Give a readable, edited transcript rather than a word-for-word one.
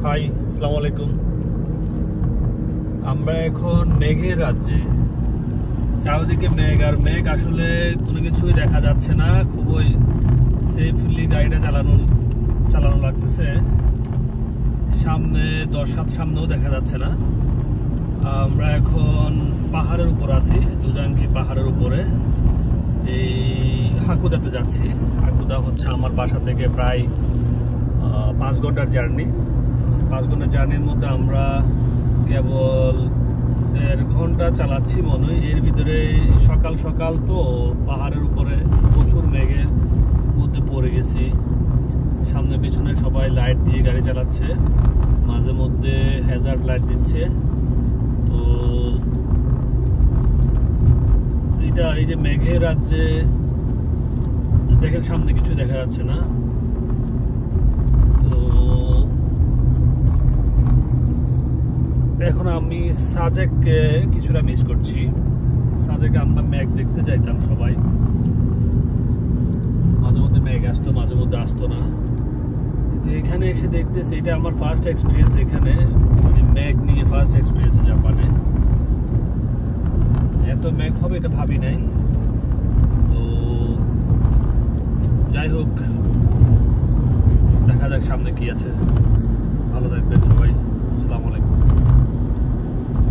High, আসসালামু আলাইকুম। আমরা এখন মেঘের রাজ্যে, চারিদিকে মেঘ আর মেঘ, আসলে কোনো কিছুই দেখা যাচ্ছে না। খুবই সেফলি গাড়িটা চালানো লাগতেছে। সামনে 10 হাত সামনেও দেখা যাচ্ছে না। আমরা এখন পাহাড়ের উপর আছি, জুজাঙ্গি পাহাড়ের উপরে। এই হাকুদাতে যাচ্ছি। হাকুদা হচ্ছে আমার বাসা থেকে প্রায় 5 ঘন্টার জার্নি। 5 ঘন্টার জার্নির মধ্যে আমরা কেবল 1.5 ঘন্টা চালাচ্ছি মনে হয়। এর ভিতরে সকাল সকাল তো পাহাড়ের উপরে প্রচুর মেঘের মধ্যে পড়ে গেছি। সামনে পিছনে সবাই লাইট দিয়ে গাড়ি চালাচ্ছে, মাঝে মধ্যে হ্যাজার্ড লাইট দিচ্ছে। তো এটা এই যে মেঘের রাজ্যে দেখেন, সামনে কিছু দেখা যাচ্ছে না। তো এখন আমি সাজেককে কিছুটা মিস করছি। সাজেকে আমরা মেঘ দেখতে যাইতাম সবাই, মাঝে মধ্যে মেঘ আসতো, মাঝে মধ্যে আসতো না। কিন্তু এখানে এসে দেখতেছি, এটা আমার ফার্স্ট এক্সপিরিয়েন্স এখানে, মেঘ নিয়ে ফার্স্ট এক্সপিরিয়েন্স জাপানে। এত মেঘ হবে এটা ভাবি নাই। তো যাই হোক, দেখা যাক সামনে কি আছে। ভালো থাকবেন সবাই। আসসালামু আলাইকুম।